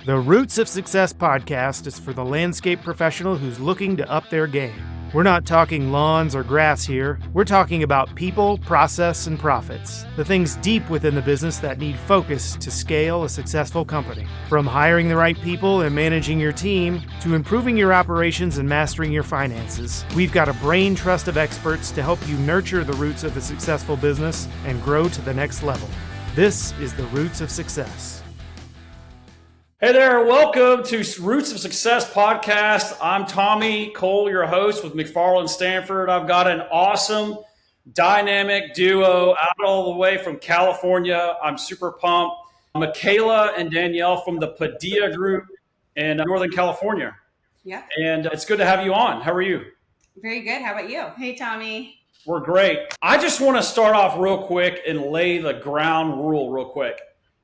The Roots of Success podcast is for the landscape professional who's looking to up their game. We're not talking lawns or grass here. We're talking about people, process, and profits. The things deep within the business that need focus to scale a successful company. From hiring the right people and managing your team, to improving your operations and mastering your finances, we've got a brain trust of experts to help you nurture the roots of a successful business and grow to the next level. This is the Roots of Success. Hey there, welcome to Roots of Success podcast. I'm Tommy Cole, your host with McFarland Stanford. I've got an awesome, dynamic duo out all the way from California. I'm super pumped. Michaela and Danielle from the Padilla Group in Northern California. Yeah. And it's good to have you on. How are you? Very good. How about you? Hey, Tommy. We're great. I just want to start off real quick and lay the ground rule real quick.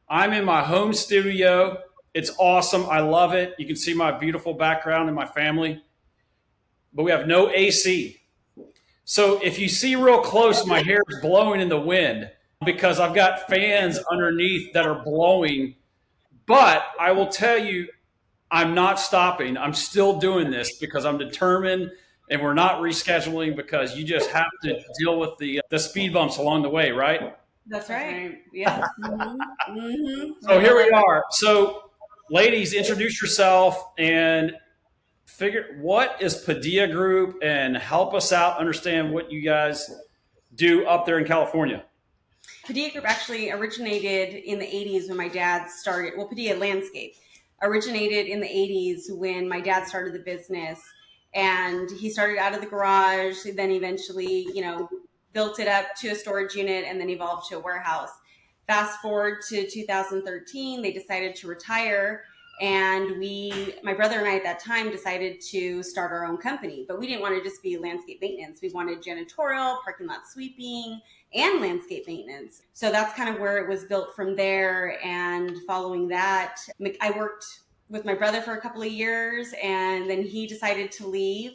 I'm in my home studio. It's awesome. I love it. You can see my beautiful background and my family. But we have no AC. So if you see real close, my hair is blowing in the wind because I've got fans underneath that are blowing. But I will tell you, I'm not stopping. I'm still doing this because I'm determined, and we're not rescheduling because you just have to deal with the speed bumps along the way, right? That's right. Yeah. So here we are. So ladies, introduce yourself and figure what is Padilla Group and help us out understand what you guys do up there in California. Padilla Group actually originated in the 80s when my dad started. Well, Padilla Landscape originated in the 80s when my dad started the business. And he started out of the garage, then eventually, built it up to a storage unit and then evolved to a warehouse. Fast forward to 2013, they decided to retire, and my brother and I at that time decided to start our own company. But we didn't want to just be landscape maintenance. We wanted janitorial, parking lot sweeping, and landscape maintenance. So that's kind of where it was built from there. And following that, I worked with my brother for a couple of years, and then he decided to leave.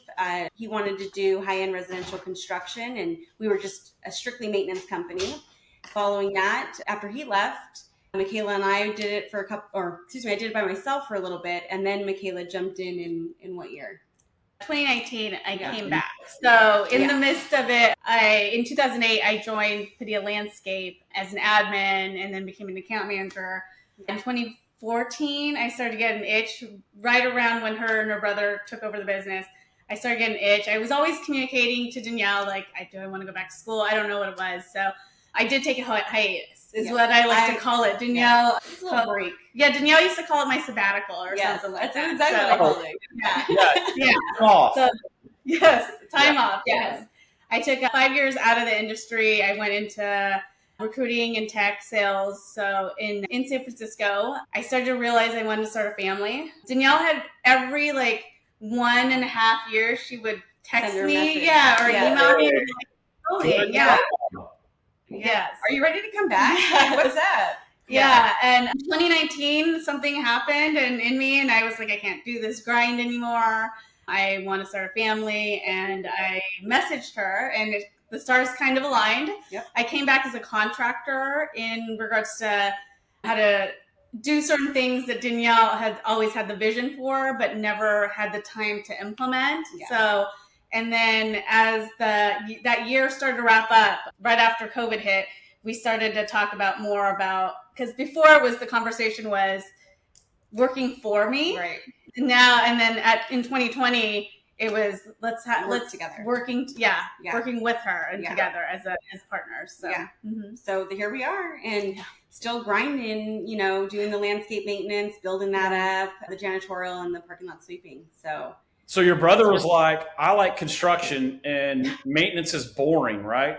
He wanted to do high-end residential construction, and we were just a strictly maintenance company. Following that, after he left, Michaela and I did it I did it by myself for a little bit, and then Michaela jumped in what year? 2019, I came back. So in the midst of it, in 2008, I joined Padilla Landscape as an admin and then became an account manager. In 2014, I started to get an itch right around when her and her brother took over the business. I started getting an itch. I was always communicating to Danielle, like, do I want to go back to school? I don't know what it was. So I did take a hiatus, what I like to call it. Danielle, break. Yeah, Danielle used to call it my sabbatical or something like that. Exactly what I call it. Yeah. Off. So, yes, time off. Yes. I took 5 years out of the industry. I went into recruiting and tech sales. So in San Francisco, I started to realize I wanted to start a family. Danielle had every 1.5 years, she would text me, email me. Yes. Are you ready to come back? What's that? Yeah. And 2019, something happened in me, and I was like, I can't do this grind anymore. I want to start a family. And I messaged her, and the stars kind of aligned. Yep. I came back as a contractor in regards to how to do certain things that Danielle had always had the vision for, but never had the time to implement. Yeah. So, and then as that year started to wrap up, right after COVID hit, we started to talk more about, because before the conversation was working for me. Right. Now, and then in 2020, it was let's together. working with her and together as partners. So. Yeah. Mm-hmm. So here we are, and still grinding, doing the landscape maintenance, building that up, the janitorial and the parking lot sweeping. So your brother was like, I like construction and maintenance is boring, right?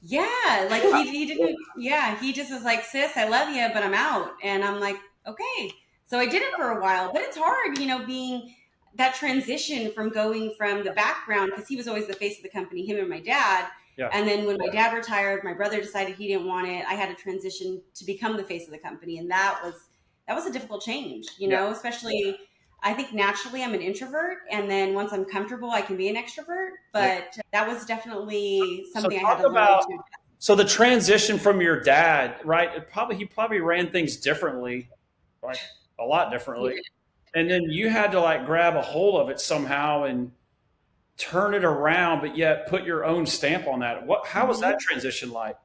Yeah, he didn't. Yeah, he just was like, sis, I love you, but I'm out. And I'm like, okay. So I did it for a while, but it's hard, being that transition from going from the background, because he was always the face of the company, him and my dad. Yeah. And then when my dad retired, my brother decided he didn't want it. I had to transition to become the face of the company, and that was a difficult change, especially. I think naturally I'm an introvert, and then once I'm comfortable, I can be an extrovert. But that was definitely something I had to learn to. So the transition from your dad, right? He probably ran things differently, right? a lot differently. And then you had to like grab a hold of it somehow and turn it around, but yet put your own stamp on that. How was that transition like?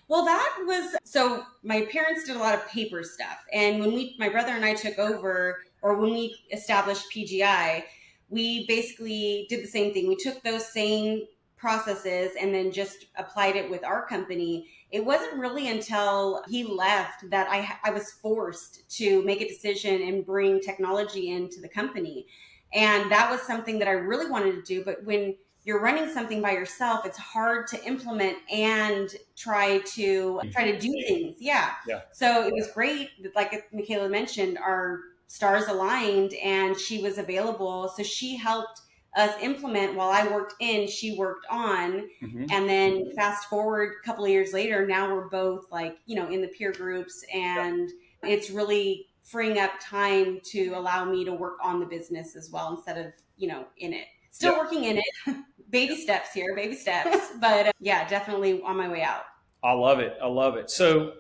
Well, that was, so my parents did a lot of paper stuff. And when my brother and I took over, or when we established PGI, we basically did the same thing. We took those same processes and then just applied it with our company. It wasn't really until he left that I was forced to make a decision and bring technology into the company. And that was something that I really wanted to do. But when you're running something by yourself, it's hard to implement and try to do things. Yeah. So it was great. Like Michaela mentioned, our stars aligned and she was available. So she helped us implement while I worked in, she worked on. Mm-hmm. And then fast forward a couple of years later, now we're both like, in the peer groups, and it's really freeing up time to allow me to work on the business as well instead of, in it. Still working in it. Baby steps here, baby steps. But yeah, definitely on my way out. I love it. I love it. So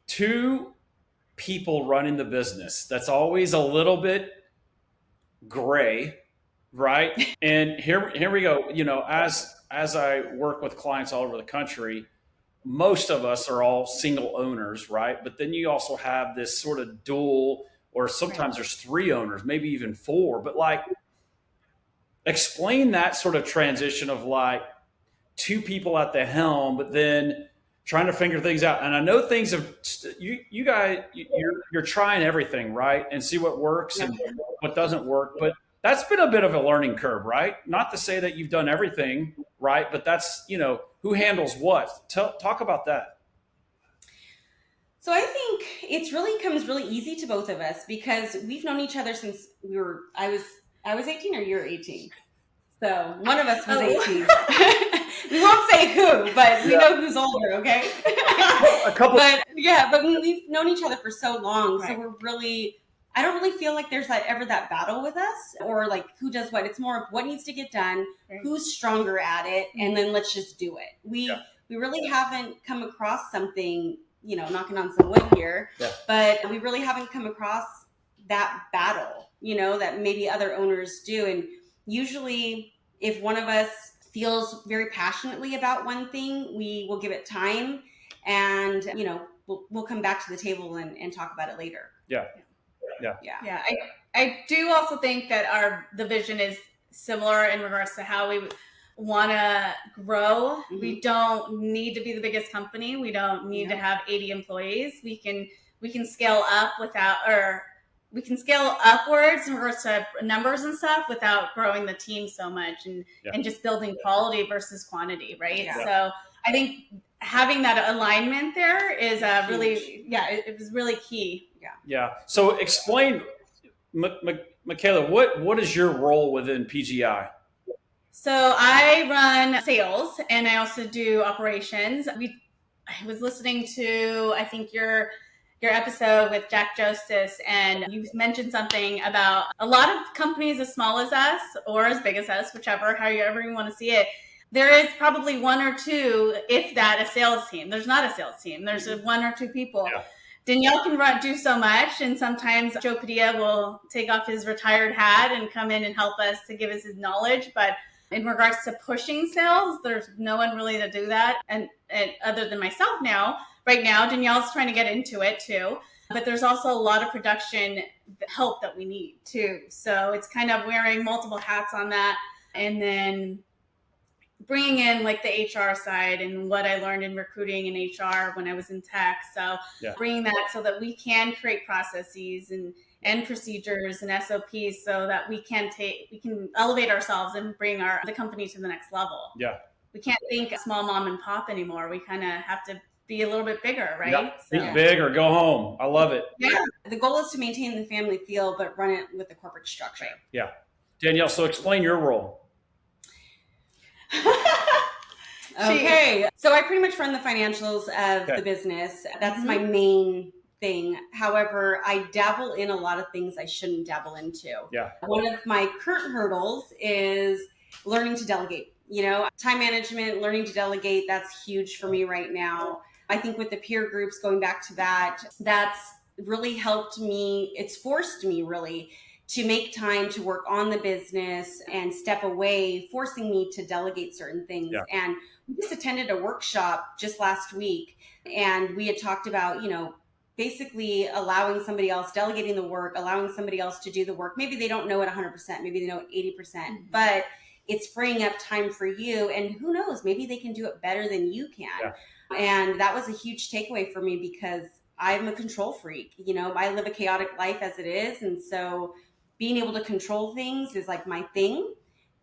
2 people running the business, that's always a little bit gray, right? And here we go. As I work with clients all over the country, most of us are all single owners, right? But then you also have this sort of dual, or sometimes there's 3 owners, maybe even 4. But like, explain that sort of transition of like 2 people at the helm, but then trying to figure things out. And I know things have, you guys, you're trying everything, right? And see what works and what doesn't work. But that's been a bit of a learning curve, right? Not to say that you've done everything right, but that's, who handles what. Talk about that. So I think it's really comes really easy to both of us because we've known each other since I was 18 or you were 18. So one of us was 18. We won't say who, but we know who's older, okay? A couple. But we've known each other for so long. Right. So I don't really feel like there's ever that battle with us or like who does what. It's more of what needs to get done, who's stronger at it, and then let's just do it. We really haven't come across something, knocking on some wood here, but we really haven't come across that battle, that maybe other owners do. And usually if one of us feels very passionately about one thing, we will give it time and, we'll come back to the table and talk about it later. Yeah. I do also think that the vision is similar in regards to how we want to grow. Mm-hmm. We don't need to be the biggest company. We don't need to have 80 employees. We can scale up we can scale upwards in regards to numbers and stuff without growing the team so much and just building quality versus quantity, right? Yeah. So I think having that alignment there is really, it was really key. Yeah. So explain, Michaela, what is your role within PGI? So I run sales and I also do operations. I was listening to, I think your episode with Jack Justice, and you mentioned something about a lot of companies as small as us or as big as us, however you want to see it. There is probably 1 or 2, if that, a sales team. There's not a sales team. There's 1 or 2 people. Yeah. Danielle can do so much, and sometimes Joe Padilla will take off his retired hat and come in and help us to give us his knowledge. But in regards to pushing sales, there's no one really to do that, and other than myself now. Right now, Danielle's trying to get into it too, but there's also a lot of production help that we need too. So it's kind of wearing multiple hats on that, and then bringing in like the HR side and what I learned in recruiting and HR when I was in tech. So bringing that so that we can create processes and procedures and SOPs so that we can elevate ourselves and bring the company to the next level. Yeah. We can't think small mom and pop anymore. We kind of have to be a little bit bigger, right? Yeah. Think big or go home. I love it. Yeah. The goal is to maintain the family feel, but run it with the corporate structure. Yeah. Danielle, so explain your role. Okay. So I pretty much run the financials of the business. That's my main thing. However, I dabble in a lot of things I shouldn't dabble into. Yeah. One of my current hurdles is learning to delegate. Time management, learning to delegate, that's huge for me right now. I think with the peer groups, going back to that's really helped me. It's forced me really to make time to work on the business and step away, forcing me to delegate certain things. Yeah. And we just attended a workshop just last week, and we had talked about, basically allowing somebody else, delegating the work, allowing somebody else to do the work. Maybe they don't know it 100%, maybe they know it 80%, but it's freeing up time for you. And who knows, maybe they can do it better than you can. Yeah. And that was a huge takeaway for me because I'm a control freak. I live a chaotic life as it is. And so being able to control things is like my thing.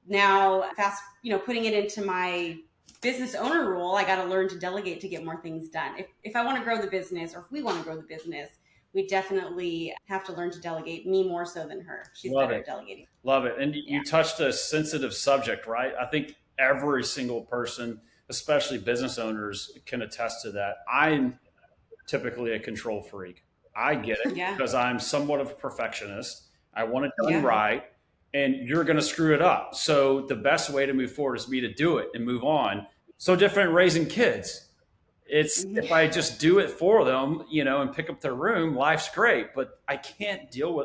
Now, putting it into my business owner role, I got to learn to delegate to get more things done. If I want to grow the business, or if we want to grow the business, we definitely have to learn to delegate, me more so than her. She's better at delegating. Love it. And you touched a sensitive subject, right? I think every single person, especially business owners, can attest to that. I'm typically a control freak. I get it because I'm somewhat of a perfectionist. I want it done right, and you're going to screw it up. So the best way to move forward is me to do it and move on. So different raising kids. It's if I just do it for them, and pick up their room, life's great, but I can't do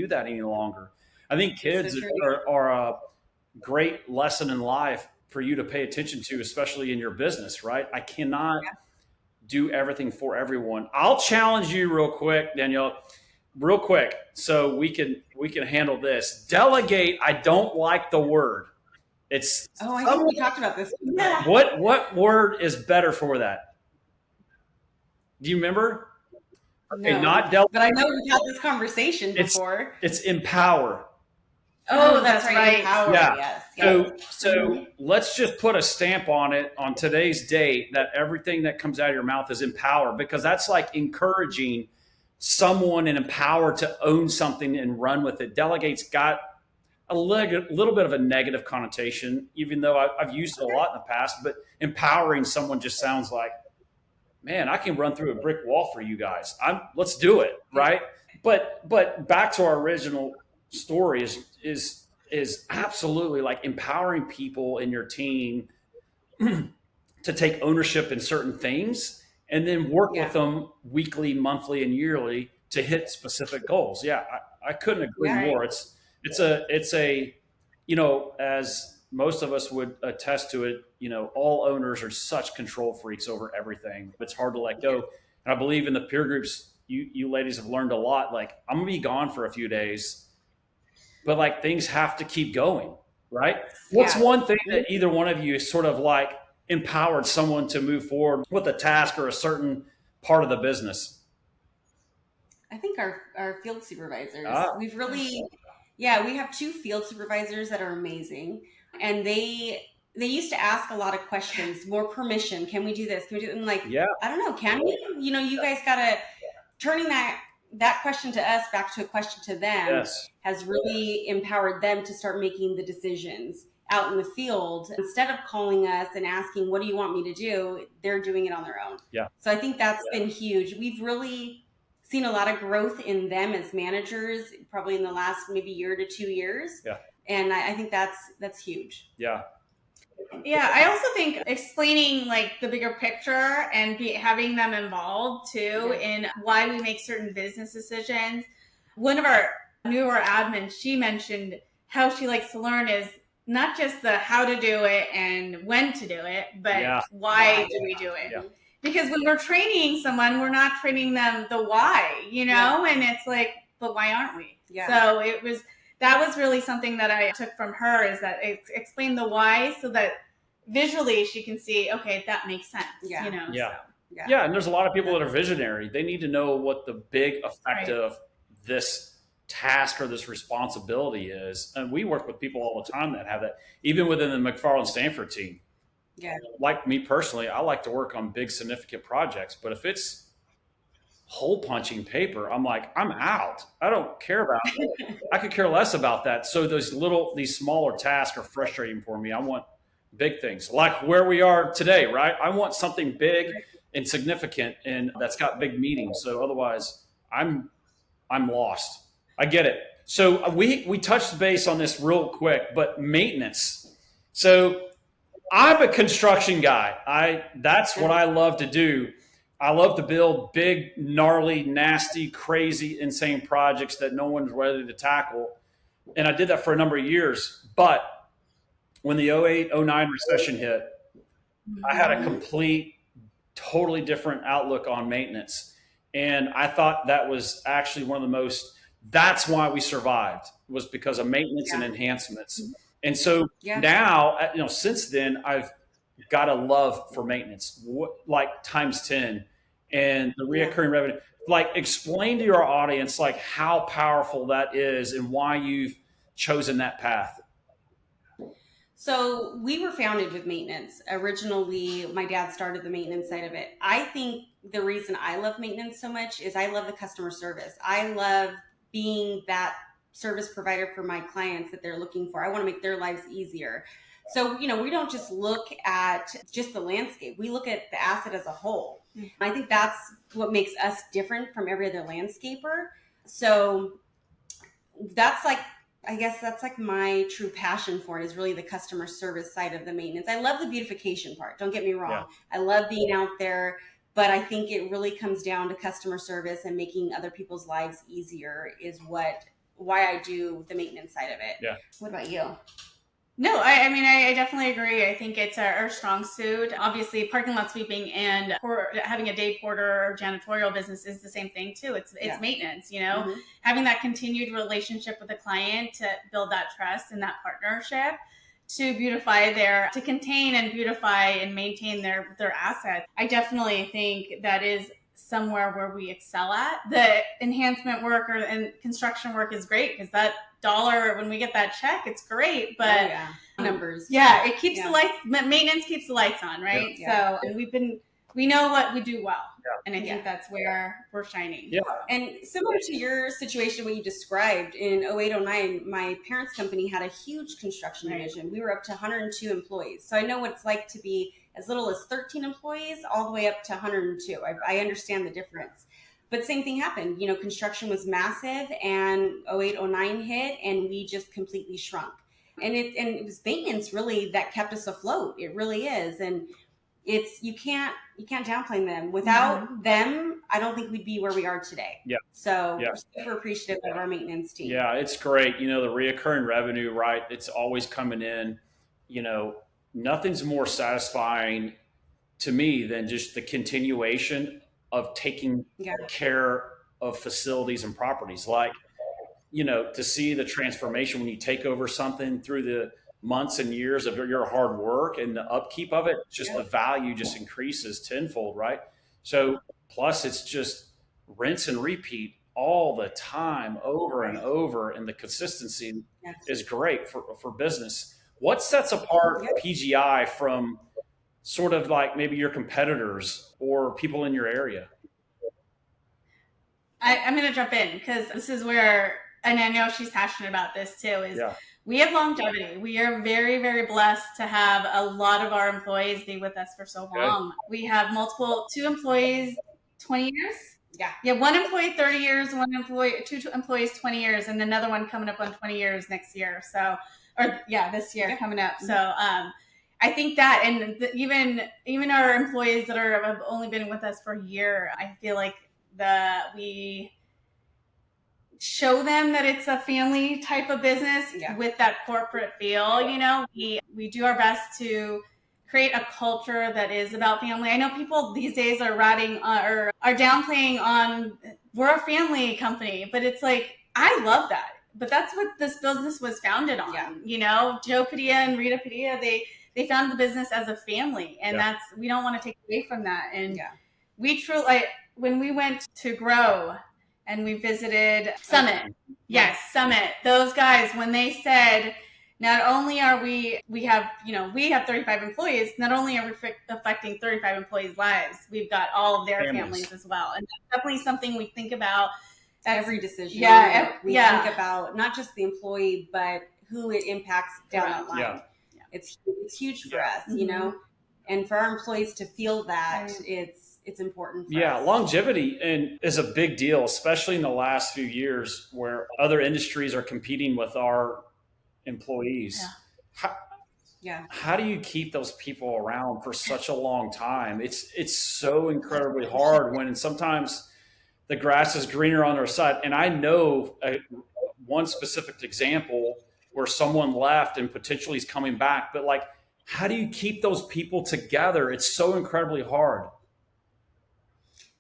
that any longer. I think kids are a great lesson in life for you to pay attention to, especially in your business, right? I cannot do everything for everyone. I'll challenge you real quick, Danielle, real quick. So we can handle this. Delegate. I don't like the word. I think we talked about this. Yeah. What word is better for that? Do you remember? Okay, no, not delegate. But I know we've had this conversation before. It's empower. Oh, that's right. Empower. Yeah. Yes. So let's just put a stamp on it on today's date that everything that comes out of your mouth is empower, because that's like encouraging someone and empower to own something and run with it. Delegate's got a little bit of a negative connotation, even though I've used it a lot in the past, but empowering someone just sounds like, man, I can run through a brick wall for you guys. Let's do it. Right. But back to our original story is absolutely like empowering people in your team to take ownership in certain things and then work with them weekly, monthly, and yearly to hit specific goals. Yeah. I couldn't agree more. It's a, as most of us would attest to it, all owners are such control freaks over everything. It's hard to let go. And I believe in the peer groups, you ladies have learned a lot. Like, I'm going to be gone for a few days, but like things have to keep going, right? What's one thing that either one of you sort of like empowered someone to move forward with a task or a certain part of the business? I think our field supervisors. We've really, we have 2 field supervisors that are amazing. And they used to ask a lot of questions, more permission. Can we do this? Can we do it? And like, I don't know, can we? You guys got to turning that question to us back to a question to them has really empowered them to start making the decisions out in the field. Instead of calling us and asking, what do you want me to do? They're doing it on their own. Yeah. So I think that's been huge. We've really seen a lot of growth in them as managers, probably in the last maybe year to 2 years. Yeah. And I think that's huge. Yeah. Yeah, I also think explaining like the bigger picture and having them involved too in why we make certain business decisions. One of our newer admins, she mentioned how she likes to learn is not just the how to do it and when to do it, but why do we do it? Yeah. Because when we're training someone, we're not training them the why, and it's like, but why aren't we? Yeah. So that was really something that I took from her, is that it explained the why so that visually she can see, okay, that makes sense. Yeah. Yeah. And there's a lot of people that are visionary. They need to know what the big effect of this task or this responsibility is. And we work with people all the time that have that, even within the McFarland Stanford team. Yeah. Like me personally, I like to work on big, significant projects, but if it's hole punching paper, I'm like, I'm out. I don't care about it. I could care less about that. So these smaller tasks are frustrating for me. I want big things like where we are today, right? I want something big and significant and that's got big meetings. So otherwise I'm lost. I get it. So we touched base on this real quick, but maintenance. So I'm a construction guy. That's what I love to do. I love to build big, gnarly, nasty, crazy, insane projects that no one's ready to tackle. And I did that for a number of years. But when the 08, 09 recession hit, I had a complete, totally different outlook on maintenance. And I thought that was actually one of the most, that's why we survived, was because of maintenance and enhancements. And so now, since then, I've got a love for maintenance, like times 10, and the reoccurring revenue. Like, explain to your audience, like, how powerful that is and why you've chosen that path. So we were founded with maintenance. Originally, my dad started the maintenance side of it. I think the reason I love maintenance so much is I love the customer service. I love being that service provider for my clients that they're looking for. I want to make their lives easier. So, we don't just look at just the landscape. We look at the asset as a whole. I think that's what makes us different from every other landscaper. So that's like, I guess that's like my true passion for it, is really the customer service side of the maintenance. I love the beautification part. Don't get me wrong. Yeah. I love being out there, but I think it really comes down to customer service and making other people's lives easier is why I do the maintenance side of it. Yeah. What about you? No, I definitely agree. I think it's our strong suit. Obviously, parking lot sweeping and having a day porter or janitorial business is the same thing too. It's maintenance, having that continued relationship with the client to build that trust and that partnership to contain and beautify and maintain their assets. I definitely think that is somewhere where we excel at. The enhancement work and construction work is great because that dollar, when we get that check, it's great, but numbers. Yeah, it keeps the lights, maintenance keeps the lights on, right? Yeah. So we know what we do well. And I think that's where we're shining. Yeah. And similar to your situation, what you described in 08, 09, my parents' company had a huge construction division. We were up to 102 employees. So I know what it's like to be as little as 13 employees all the way up to 102. I understand the difference. But same thing happened. Construction was massive, and 08, 09 hit, and we just completely shrunk. And it was maintenance really that kept us afloat. It really is. And you can't downplay them. Without them, I don't think we'd be where we are today. Yeah. So we're super appreciative of our maintenance team. Yeah, it's great. The reoccurring revenue, right? It's always coming in. Nothing's more satisfying to me than just the continuation of taking care of facilities and properties. Like, to see the transformation when you take over something through the months and years of your hard work and the upkeep of it, just the value just increases tenfold, right? So plus it's just rinse and repeat all the time, over and over, and the consistency is great for business. What sets apart PGI from sort of like maybe your competitors or people in your area? I'm going to jump in because this is where, and I know she's passionate about this too, we have longevity. We are very, very blessed to have a lot of our employees be with us for so long. We have two employees, 20 years. Yeah. One employee, 30 years, two employees, 20 years, and another one coming up on 20 years next year. So, this year coming up. So, I think that, and even our employees that have only been with us for a year, I feel like we show them that it's a family type of business with that corporate feel. We do our best to create a culture that is about family. I know people these days are are downplaying on we're a family company, but it's like, I love that. But that's what this business was founded on. Joe Padilla and Rita Padilla, they founded the business as a family, and we don't want to take away from that. And we truly, when we went to grow and we visited Summit, Summit, those guys, when they said, not only are we have 35 employees, not only are we affecting 35 employees' lives, we've got all of their families as well. And that's definitely something we think about. Every decision. We think about not just the employee, but who it impacts down the line. Yeah. It's huge for us, and for our employees to feel that it's important for us. Longevity is a big deal, especially in the last few years where other industries are competing with our employees. Yeah. how do you keep those people around for such a long time? It's so incredibly hard when sometimes the grass is greener on their side. And I know one specific example where someone left and potentially is coming back, but like, how do you keep those people together? It's so incredibly hard.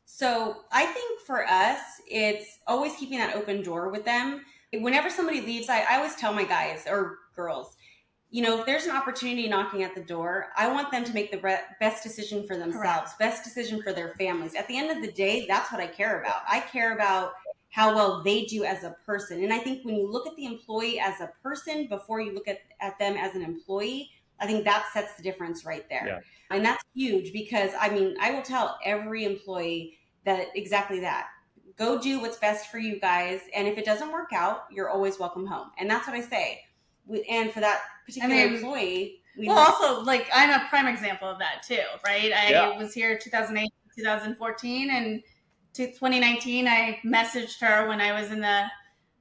So I think for us, it's always keeping that open door with them. Whenever somebody leaves, I always tell my guys or girls, if there's an opportunity knocking at the door, I want them to make the best decision for themselves, best decision for their families. At the end of the day, that's what I care about. I care about how well they do as a person. And I think when you look at the employee as a person before you look at them as an employee, I think that sets the difference right there. Yeah. And that's huge because, I will tell every employee that exactly that. Go do what's best for you guys. And if it doesn't work out, you're always welcome home. And that's what I say. And for that particular employee, also, like, I'm a prime example of that too, right? I was here 2008, 2014, and 2019, I messaged her when I was in the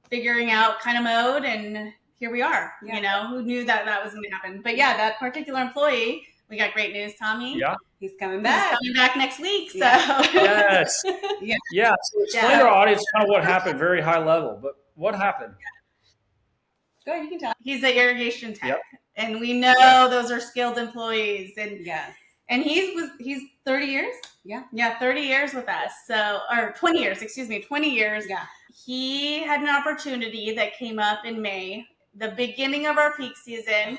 figuring out kind of mode, and here we are. Who knew that was going to happen? But yeah, that particular employee, we got great news, Tommy. Yeah. He's coming back. He's coming back next week. So Yes. Yeah. So explain to our audience kind of what happened, very high level, but what happened? Go ahead, you can tell. He's an irrigation tech, and we know those are skilled employees. And and he's 30 years. Yeah, 30 years with us. So, or 20 years, excuse me, 20 years. Yeah. He had an opportunity that came up in May, the beginning of our peak season.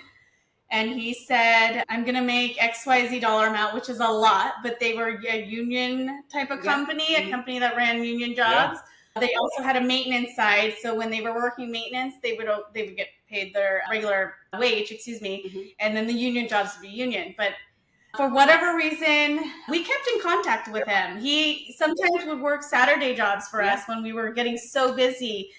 And he said, I'm going to make XYZ dollar amount, which is a lot, but they were a union type of company, a company that ran union jobs. Yeah. They also had a maintenance side. So when they were working maintenance, they would get paid their regular wage, and then the union jobs would be union. But for whatever reason, we kept in contact with him. He sometimes would work Saturday jobs for us when we were getting so busy.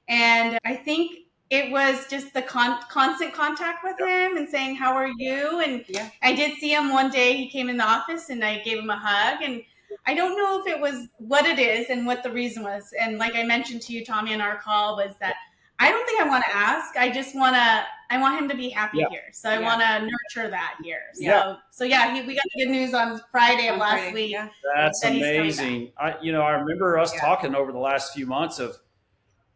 And I think it was just the constant contact with him and saying, how are you? And I did see him one day. He came in the office and I gave him a hug. And I don't know if it was what it is and what the reason was. And like I mentioned to you, Tommy, in our call, was that I don't think I want to ask. I want him to be happy here. So I want to nurture that here. So we got the good news on Friday of last week. Yeah. That's amazing. I remember us talking over the last few months of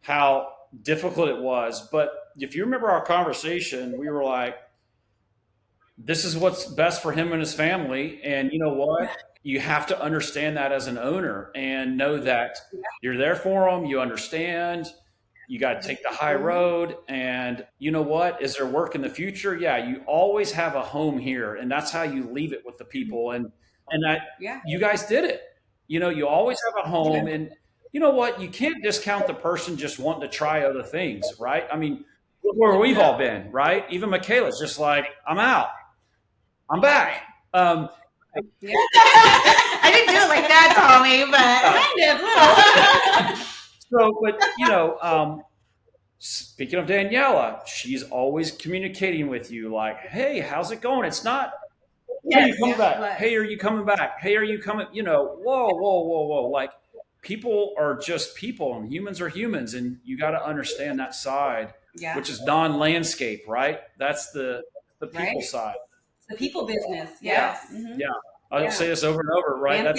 how difficult it was. But if you remember our conversation, we were like, this is what's best for him and his family. And you know what? You have to understand that as an owner and know that you're there for them. You understand. You got to take the high road. And you know what? Is there work in the future? Yeah, you always have a home here. And that's how you leave it with the people. And that you guys did it. You always have a home. And you know what? You can't discount the person just wanting to try other things, right? I mean, look where we've all been, right? Even Michaela's just like, I'm out. I'm back. I didn't do it like that, Tommy, but kind of. So, but speaking of Daniela, she's always communicating with you, like, "Hey, how's it going?" It's not, "Hey, are you coming back? Hey, are you coming back? Hey, are you coming?" Whoa. Like, people are just people, and humans are humans, and you got to understand that side, which is non-landscape, right? That's the people side. The people business. Yeah. I'll say this over and over, right?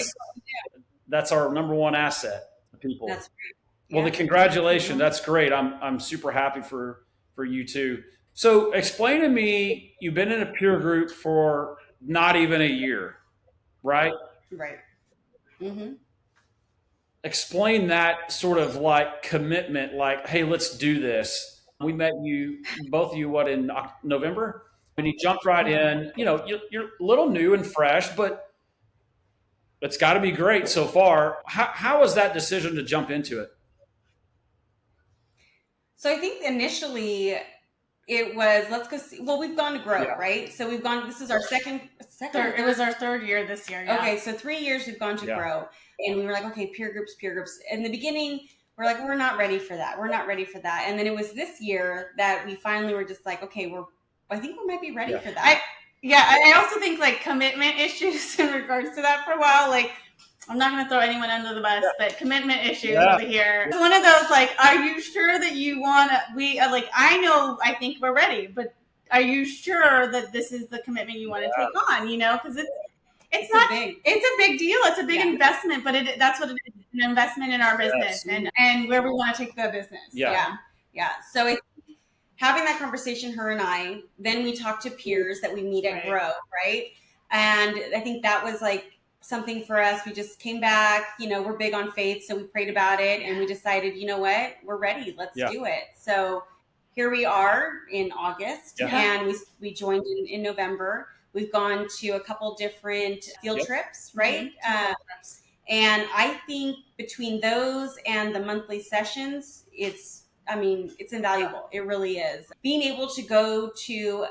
That's our number one asset, the people. That's great. Well, the congratulations. That's great. I'm super happy for you too. So explain to me, you've been in a peer group for not even a year, right? Right. Explain that sort of like commitment, like, hey, let's do this. We met both of you, in November? And you jumped right in. You're a little new and fresh, but it's got to be great so far. How was that decision to jump into it? So I think initially it was, let's go see. Well, we've gone to grow, right? So we've gone. This is our second. It was our third year this year. Yeah. Okay, so 3 years we've gone to grow, and we were like, okay, peer groups. In the beginning, we're like, we're not ready for that. And then it was this year that we finally were just like, okay, I think we might be ready for that. I also think like commitment issues in regards to that for a while. Like, I'm not going to throw anyone under the bus, but commitment issues over here. It's one of those, like, are you sure that you want to, I think we're ready, but are you sure that this is the commitment you want to take on? Because it's not big. It's a big deal. It's a big investment, but that's what it is, an investment in our business and where we want to take the business. Yeah. So having that conversation, her and I, then we talk to peers that we meet at Grow, right? And I think that was like something for us. We just came back, we're big on faith. So we prayed about it and we decided, you know what, we're ready. Let's do it. So here we are in August and we joined in November. We've gone to a couple different field trips, right? And I think between those and the monthly sessions, it's invaluable. It really is. Being able to go to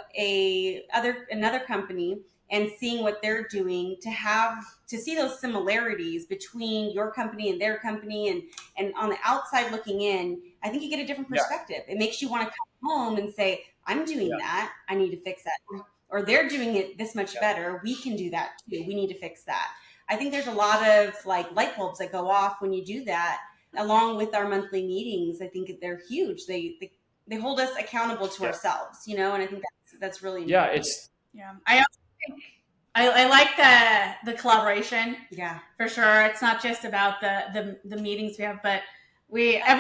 another company and seeing what they're doing, to see those similarities between your company and their company and on the outside looking in, I think you get a different perspective. It makes you want to come home and say, I'm doing that. I need to fix that. Or they're doing it this much better. We can do that too. We need to fix that. I think there's a lot of like light bulbs that go off when you do that. Along with our monthly meetings, I think they're huge. They hold us accountable to ourselves, and I think that's really important. I also think I like the collaboration. Yeah, for sure. It's not just about the meetings we have, but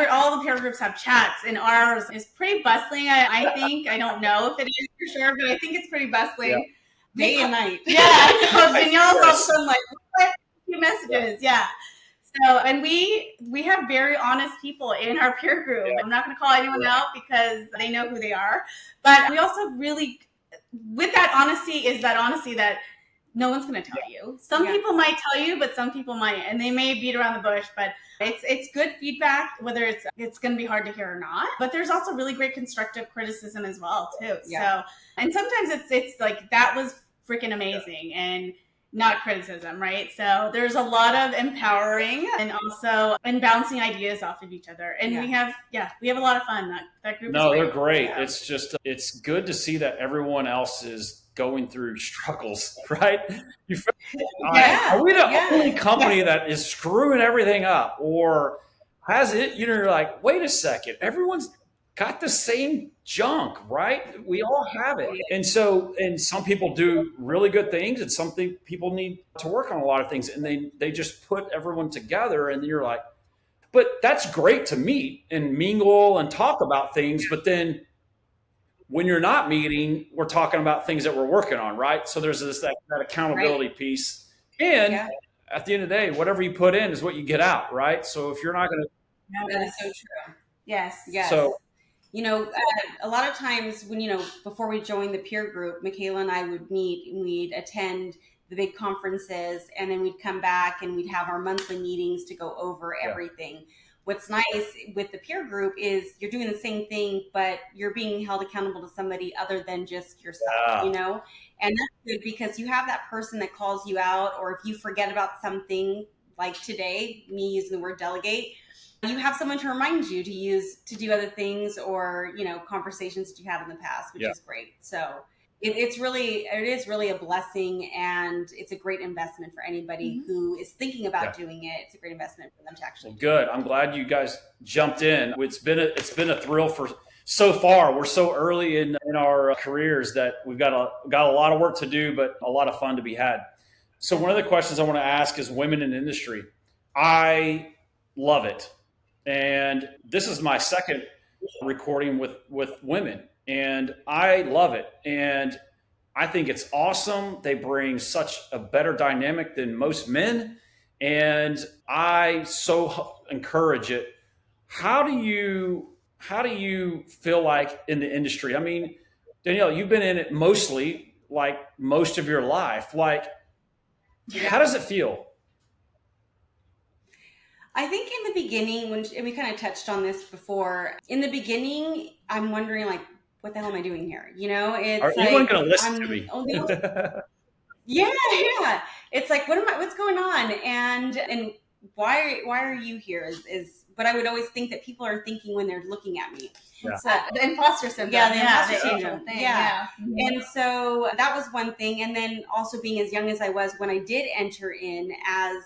all the peer groups have chats, and ours is pretty bustling. I think I don't know if it is for sure, but I think it's pretty bustling day and night. Yeah, Danielle's also like what messages. Yeah. So, and we have very honest people in our peer group. I'm not going to call anyone out because they know who they are. But we also really, with that honesty, is that honesty that no one's going to tell you. Some people might tell you, but some people might, and they may beat around the bush. But it's good feedback, whether it's going to be hard to hear or not. But there's also really great constructive criticism as well, too. Yeah. So, and sometimes it's like, that was freaking amazing. And not criticism, right? So there's a lot of empowering and also bouncing ideas off of each other. And we have a lot of fun. That group is great. They're great. Yeah. It's just, it's good to see that everyone else is going through struggles, right? Are we the only company that is screwing everything up or has it, you're like, wait a second, everyone's got the same junk, right? We all have it. And some people do really good things and some people need to work on a lot of things and they just put everyone together and you're like, but that's great to meet and mingle and talk about things. But then when you're not meeting, we're talking about things that we're working on, right? So there's that accountability piece. And at the end of the day, whatever you put in is what you get out, right? So if you're not going to... That is so true. Yes. So, a lot of times when, before we joined the peer group, Michaela and I would meet and we'd attend the big conferences and then we'd come back and we'd have our monthly meetings to go over everything. What's nice with the peer group is you're doing the same thing, but you're being held accountable to somebody other than just yourself, and that's good because you have that person that calls you out, or if you forget about something like today, me using the word delegate, you have someone to remind you to do other things or, conversations that you had in the past, which is great. So it is really a blessing and it's a great investment for anybody who is thinking about doing it. It's a great investment for them to actually do it. I'm glad you guys jumped in. It's been a thrill for so far. We're so early in our careers that we've got a lot of work to do, but a lot of fun to be had. So one of the questions I want to ask is women in industry. I love it. And this is my second recording with women and I love it. And I think it's awesome. They bring such a better dynamic than most men. And I so encourage it. How do you feel like in the industry? I mean, Danielle, you've been in it mostly like most of your life. Like, how does it feel? I think in the beginning, and we kind of touched on this before, in the beginning, I'm wondering like, what the hell am I doing here? You weren't going to listen to me. Yeah. It's like, what's going on? And why are you here is what I would always think that people are thinking when they're looking at me. Yeah. The imposter syndrome. Yeah, the imposter syndrome. Yeah. And so that was one thing. And then also being as young as I was when I did enter in as,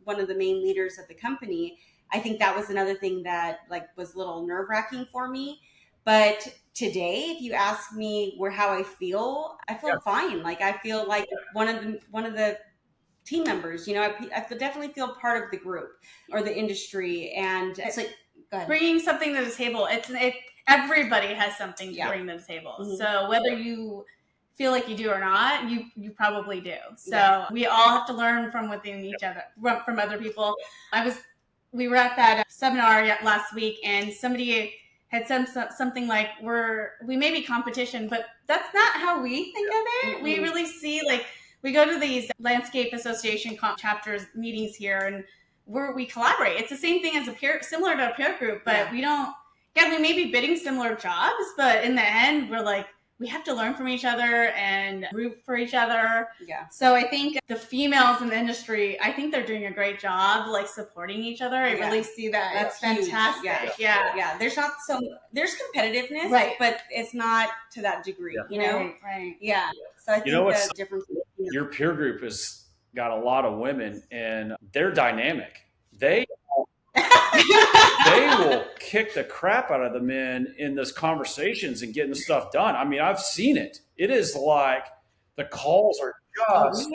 one of the main leaders of the company, I think that was another thing that like was a little nerve-wracking for me. But today, if you ask me how I feel fine. Like I feel like one of the team members. I definitely feel part of the group or the industry, and it's like, go ahead. Bringing something to the table. Everybody has something to bring to the table. Mm-hmm. So whether you feel like you do or not, you probably do. So we all have to learn from within each other, from other people. We were at that seminar last week, and somebody had said something like, we may be competition, but that's not how we think of it. Mm-hmm. We really see, like, we go to these landscape association chapters meetings here, and we collaborate. It's the same thing as similar to a peer group, but we may be bidding similar jobs, but in the end, we're like, we have to learn from each other and root for each other. Yeah. So I think the females in the industry, I think they're doing a great job, like supporting each other. I really see that. That's fantastic. Yeah. There's competitiveness, right? But it's not to that degree, Right. Yeah. So I think the difference. Your peer group has got a lot of women, and they're dynamic. They will kick the crap out of the men in those conversations and getting stuff done. I mean, I've seen it. It is like the calls are just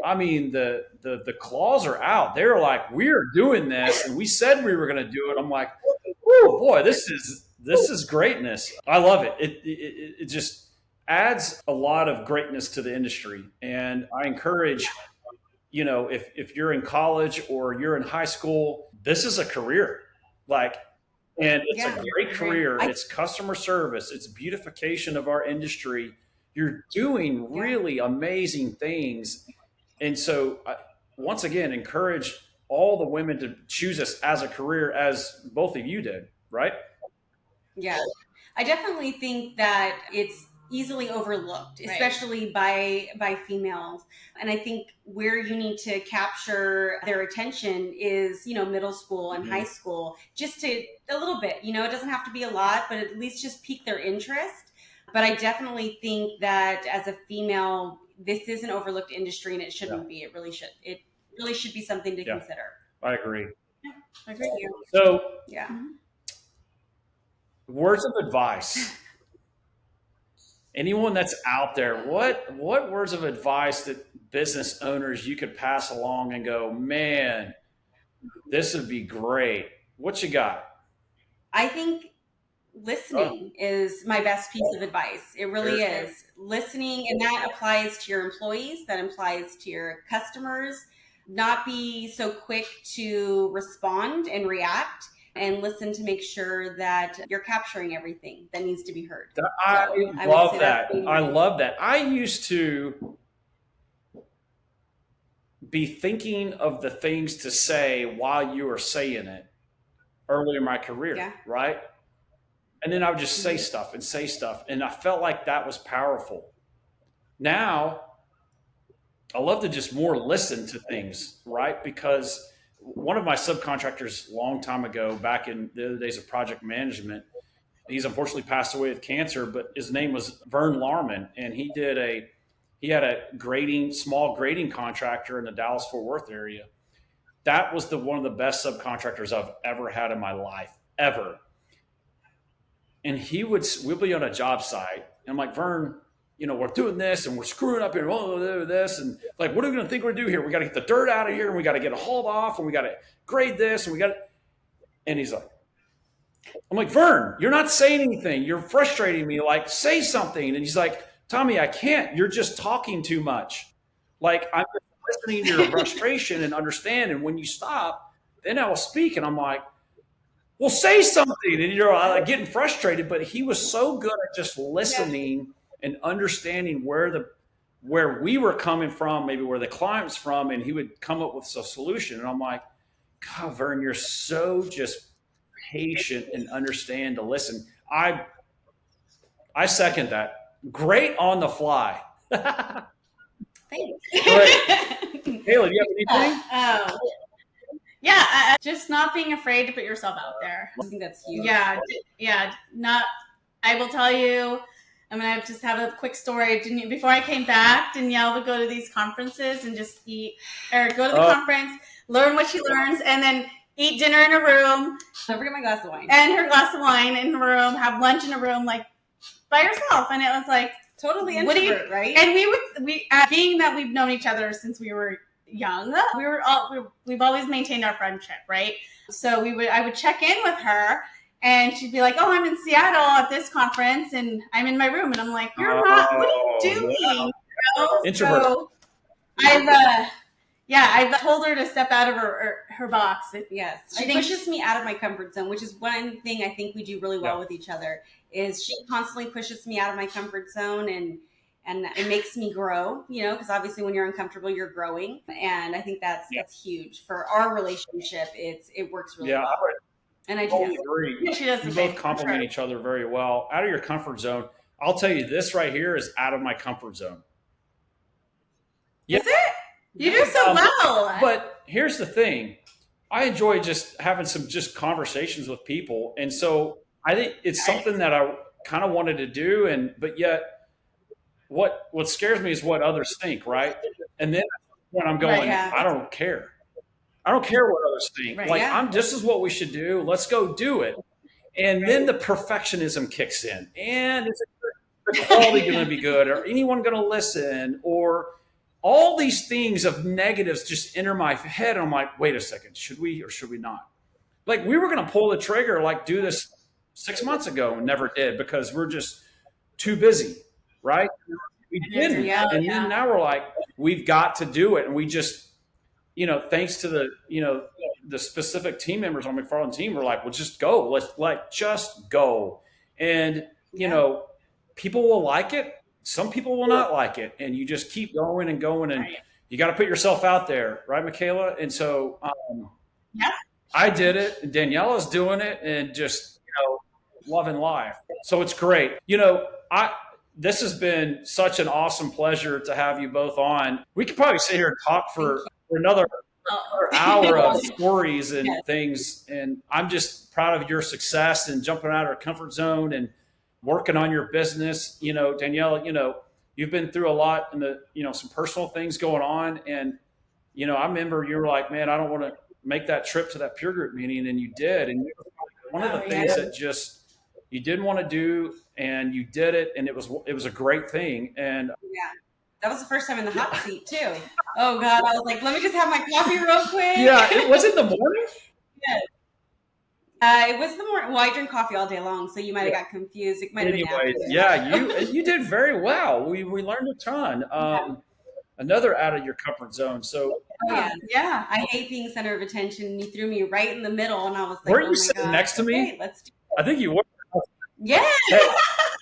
I mean, the claws are out. They're like, we're doing this, and we said we were going to do it. I'm like, oh boy, this is greatness. I love it. It just adds a lot of greatness to the industry, and I encourage. If you're in college or you're in high school, this is a career. And it's a great career. It's customer service. It's beautification of our industry. You're doing really amazing things. And so once again, encourage all the women to choose this as a career, as both of you did, right? Yeah. I definitely think that it's easily overlooked, especially by females. And I think where you need to capture their attention is, middle school and high school, just a little bit, it doesn't have to be a lot, but at least just pique their interest. But I definitely think that as a female, this is an overlooked industry, and it shouldn't be. It really should. It really should be something to consider. I agree. Yeah, I agree. So, words of advice. Anyone that's out there, what words of advice that business owners you could pass along and go, man, this would be great? What you got? I think listening is my best piece of advice. It really is. Listening, and that applies to your employees, that applies to your customers. Not be so quick to respond and react, and listen to make sure that you're capturing everything that needs to be heard. I love that. I love that. I used to be thinking of the things to say while you were saying it early in my career, right? And then I would just say stuff. And I felt like that was powerful. Now, I love to just more listen to things, right? Because one of my subcontractors a long time ago, back in the early days of project management, he's unfortunately passed away with cancer, but his name was Vern Larman, and he had a small grading contractor in the Dallas-Fort Worth area. That was one of the best subcontractors I've ever had in my life, ever. And we'll be on a job site, and I'm like, Vern, we're doing this and we're screwing up here. This and like, what are we going to think we're doing here? We got to get the dirt out of here, and we got to get it hauled off, and we got to grade this, and and he's like, I'm like, Vern, you're not saying anything. You're frustrating me. Like, say something. And he's like, Tommy, I can't. You're just talking too much. Like, I'm just listening to your frustration and understand. And when you stop, then I will speak. And I'm like, well, say something. And you're like getting frustrated, but he was so good at just listening and understanding where we were coming from, maybe where the client was from, and he would come up with a solution. And I'm like, God, Vern, you're so just patient and understand to listen. I second that. Great on the fly. Thanks. Kayla, do you have anything? Just not being afraid to put yourself out there. I think that's huge. I will tell you, I'm going to just have a quick story. Before I came back, Danielle would go to these conferences and just go to the conference, learn what she learns. And then eat dinner in a room, Don't forget my glass of wine. and her glass of wine in a room, have lunch in a room, like by herself. And it was like, Totally What do you- introvert, right? and we being that we've known each other since we were young, we've always maintained our friendship, right? So I would check in with her, and she'd be like, "Oh, I'm in Seattle at this conference, and I'm in my room," and I'm like, "You're not. What are you doing?" Yeah. You know? Introvert. So I've told her to step out of her box. Yes, She she thinks- pushes me out of my comfort zone, which is one thing I think we do really well with each other. Is she constantly pushes me out of my comfort zone, and it makes me grow. You know, because obviously when you're uncomfortable, you're growing, and I think that's huge for our relationship. It works really Yeah, well, I would and I do. totally agree. Yeah, she does the You same, both for complement sure. each other very well. Out of your comfort zone, I'll tell you, this right here is out of my comfort zone. Is it? You do so well. But here's the thing. I enjoy just having some just conversations with people. And so I think it's something that I kind of wanted to do. But yet what scares me is what others think, right? And then when I'm going, Right, yeah. I don't care. I don't care what others think. Right, like yeah. this is what we should do. Let's go do it. And then the perfectionism kicks in. And is the quality going to be good? Or anyone going to listen? Or all these things of negatives just enter my head. And I'm like, wait a second, should we or should we not? Like we were going to pull the trigger, like do this 6 months ago and never did because we're just too busy, right? We didn't. Yeah, and then now we're like, we've got to do it. And we just, thanks to the specific team members on McFarland team, we're like, well, just go. Let's just go. And, people will like it. Some people will not like it, and you just keep going and going, and you got to put yourself out there, right, Michaela? And so, I did it, and Daniela's doing it, and just loving life. So it's great. This has been such an awesome pleasure to have you both on. We could probably sit here and talk for another hour of stories and things, and I'm just proud of your success and jumping out of our comfort zone and working on your business. Daniela, you've been through a lot in the, some personal things going on. And, I remember you were like, man, I don't want to make that trip to that peer group meeting. And you did. And one of the things that just, you didn't want to do and you did it. And it was a great thing. And That was the first time in the hot seat too. Oh God, I was like, let me just have my coffee real quick. it was in the morning. It was the morning. Well, I drink coffee all day long, so you might have got confused. It might have been after. You did very well. We learned a ton. Another out of your comfort zone. So Yeah. I hate being center of attention. You threw me right in the middle, and I was like, were oh you my sitting God. next to me? Okay, let's do it. I think you were. Yes.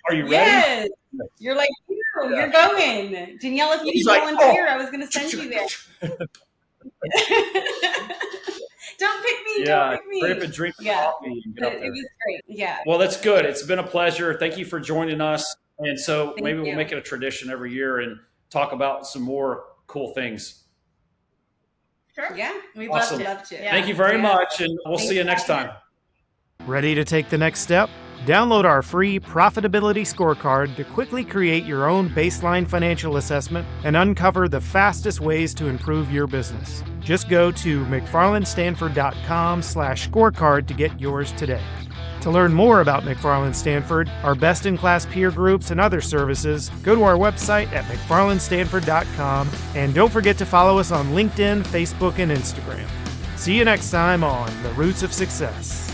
Are you ready? Yes. You're like, you're going. Danielle, if you He's need like, volunteer, I was going to send you there. Don't pick me. Don't pick me. Hurry up and drink the coffee and get up But there. it was great. Yeah. Well, that's good. It's been a pleasure. Thank you for joining us. And so maybe we'll you. make it a tradition every year and talk about some more cool things. Sure. Yeah. We'd Awesome. love to. Yeah. Thank you very Yeah. much. And we'll Thanks see you for next having time. Ready to take the next step? Download our free profitability scorecard to quickly create your own baseline financial assessment and uncover the fastest ways to improve your business. Just go to mcfarlandstanford.com/scorecard to get yours today. To learn more about McFarland Stanford, our best-in-class peer groups, and other services, go to our website at mcfarlandstanford.com, and don't forget to follow us on LinkedIn, Facebook, and Instagram. See you next time on The Roots of Success.